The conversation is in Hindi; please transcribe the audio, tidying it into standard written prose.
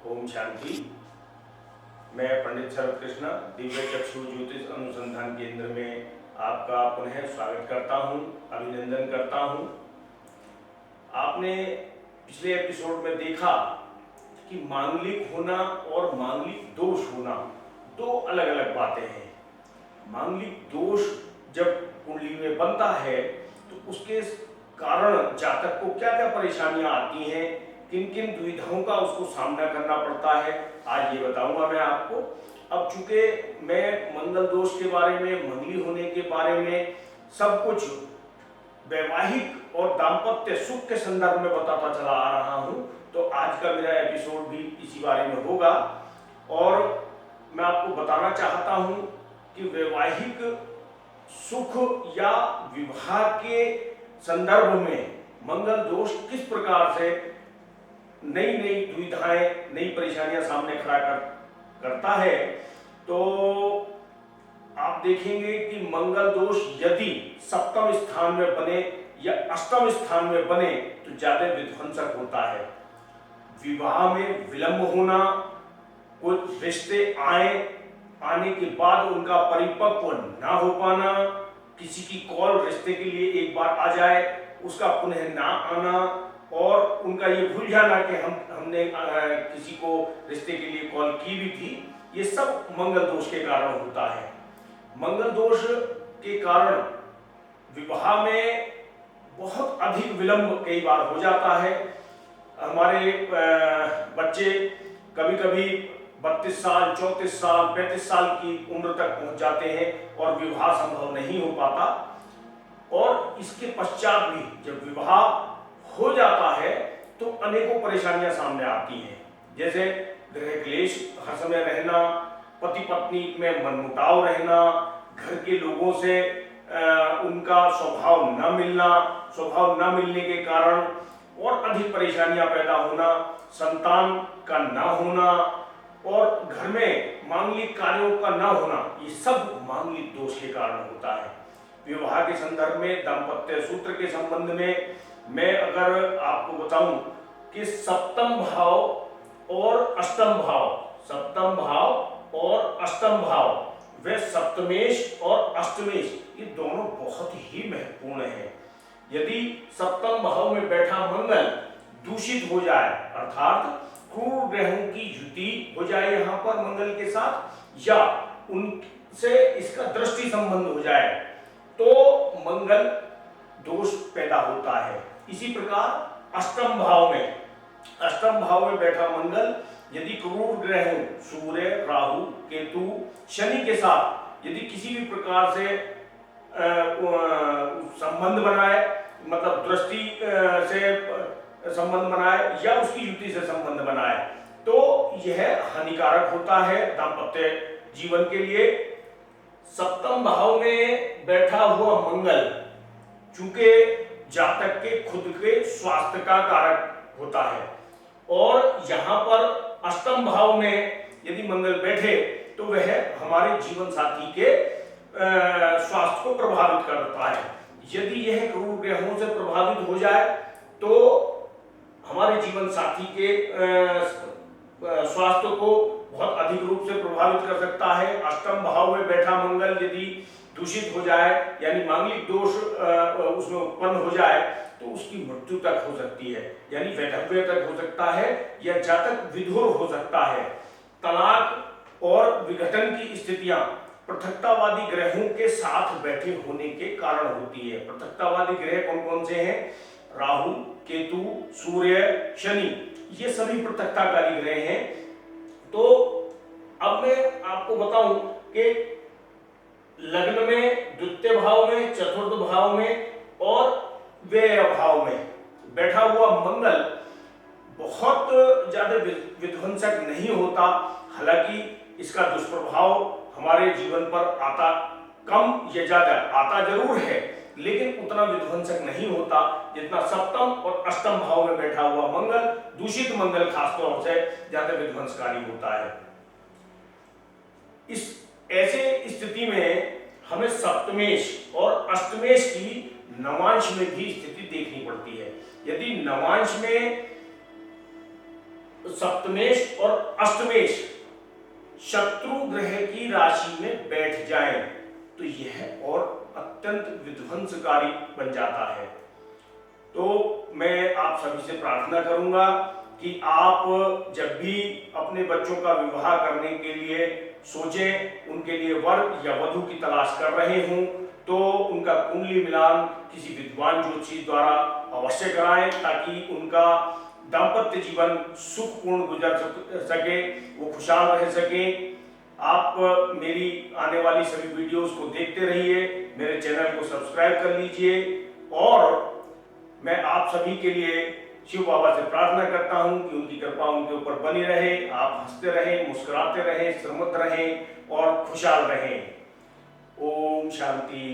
ओम शांति। मैं पंडित शरद कृष्णा दिव्य चक्षु ज्योतिष अनुसंधान केंद्र में आपका पुनः स्वागत करता हूं, अभिनंदन करता हूं। आपने पिछले एपिसोड में देखा कि मांगलिक होना और मांगलिक दोष होना दो अलग अलग बातें हैं। मांगलिक दोष जब कुंडली में बनता है तो उसके कारण जातक को क्या क्या परेशानियां आती हैं, किन किन दुविधाओं का उसको सामना करना पड़ता है, आज ये बताऊंगा मैं आपको। अब चूंकि मैं मंगल दोष के बारे में, मंगली होने के बारे में सब कुछ वैवाहिक और दाम्पत्य सुख के संदर्भ में बताता चला आ रहा हूं, तो आज का मेरा एपिसोड भी इसी बारे में होगा। और मैं आपको बताना चाहता हूं कि वैवाहिक सुख या विवाह के संदर्भ में मंगल दोष किस प्रकार से नई नई दुविधाएं, नई परेशानियां सामने खड़ा करता है। तो आप देखेंगे कि मंगल दोष यदि सप्तम स्थान में बने या अष्टम स्थान में बने तो ज्यादा विध्वंसक होता है। विवाह में विलंब होना, कुछ रिश्ते आने के बाद उनका परिपक्व ना हो पाना, किसी की कॉल रिश्ते के लिए एक बार आ जाए उसका पुनः ना आना, और उनका ये भूल जाना कि हमने किसी को रिश्ते के लिए कॉल की भी थी, ये सब मंगल दोष के कारण होता है। मंगल दोष के कारण विवाह में बहुत अधिक विलंब कई बार हो जाता है। हमारे बच्चे कभी कभी 32 साल, 34 साल, 35 साल की उम्र तक पहुंच जाते हैं और विवाह संभव नहीं हो पाता। और इसके पश्चात भी जब विवाह हो जाता है तो अनेकों परेशानियां सामने आती हैं, जैसे गृह क्लेश हर समय रहना, पति पत्नी में मनमुटाव रहना, घर के लोगों से उनका स्वभाव न मिलने के कारण और अधिक परेशानियां पैदा होना, संतान का न होना और घर में मांगलिक कार्यों का न होना, ये सब मांगलिक दोष के कारण होता है। विवाह के संदर्भ में, दाम्पत्य सूत्र के संबंध में मैं अगर आपको बताऊं कि सप्तम भाव और अष्टम भाव वे सप्तमेश और अष्टमेश ये दोनों बहुत ही महत्वपूर्ण हैं। यदि सप्तम भाव में बैठा मंगल दूषित हो जाए, अर्थात क्रूर ग्रहों की युति हो जाए यहाँ पर मंगल के साथ, या उनसे इसका दृष्टि संबंध हो जाए, तो मंगल दोष पैदा होता है। इसी प्रकार अष्टम भाव में बैठा मंगल यदि क्रूर ग्रहों सूर्य, राहु, केतु, शनि के साथ यदि किसी भी प्रकार से संबंध बनाए, मतलब दृष्टि से संबंध बनाए या उसकी युति से संबंध बनाए, तो यह हानिकारक होता है दाम्पत्य जीवन के लिए। सप्तम भाव में बैठा हुआ मंगल चूंकि जातक के खुद के स्वास्थ्य का कारक होता है, और यहाँ पर अष्टम भाव में यदि मंगल बैठे तो वह हमारे जीवन साथी के स्वास्थ्य को प्रभावित करता है। यदि यह क्रूर ग्रहों से प्रभावित हो जाए तो हमारे जीवन साथी के स्वास्थ्य को बहुत अधिक रूप से प्रभावित कर सकता है। अष्टम भाव में बैठा मंगल यदि दूषित हो जाए, यानी मांगलिक दोष उसमें उत्पन्न हो जाए, तो उसकी मृत्यु तक हो सकती है, यानी वैधव्य तक हो सकता है, या जातक विधुर हो सकता है। तलाक और विघटन की स्थितियां पृथकतावादी ग्रहों के साथ बैठे होने के कारण होती है। पृथकतावादी ग्रह कौन कौन से हैं? राहु, केतु, सूर्य, शनि, ये सभी पृथकताकारी ग्रह हैं। तो अब मैं आपको बताऊं कि लग्न में, द्वितीय भाव में, चतुर्थ भाव में और व्यय भाव में बैठा हुआ मंगल बहुत ज्यादा विध्वंसक नहीं होता। हालांकि इसका दुष्प्रभाव हमारे जीवन पर आता, कम या ज्यादा आता जरूर है, लेकिन उतना विध्वंसक नहीं होता जितना सप्तम और अष्टम भाव में बैठा हुआ मंगल, दूषित मंगल खासतौर से ज्यादा विध्वंसकारी होता है। इस ऐसे स्थिति में हमें सप्तमेश और अष्टमेश की नवांश में भी स्थिति देखनी पड़ती है। यदि नवांश में सप्तमेश और अष्टमेश शत्रु ग्रह की राशि में बैठ जाएं तो यह और अत्यंत विध्वंसकारी बन जाता है। तो मैं आप सभी से प्रार्थना करूंगा कि आप जब भी अपने बच्चों का विवाह करने के लिए सोचें, उनके लिए वर या वधू की तलाश कर रहे हों, तो उनका कुंडली मिलान किसी विद्वान ज्योतिषी द्वारा अवश्य कराएं, ताकि उनका दाम्पत्य जीवन सुखपूर्ण गुजर सके, वो खुशहाल रह सके। आप मेरी आने वाली सभी वीडियोस को देखते रहिए, मेरे चैनल को सब्सक्राइब कर लीजिए, और मैं आप सभी के लिए शिव बाबा से प्रार्थना करता हूं कि उनकी कृपा उनके ऊपर बनी रहे, आप हंसते रहें, मुस्कुराते रहें, समृद्ध रहें और खुशहाल रहें। ओम शांति।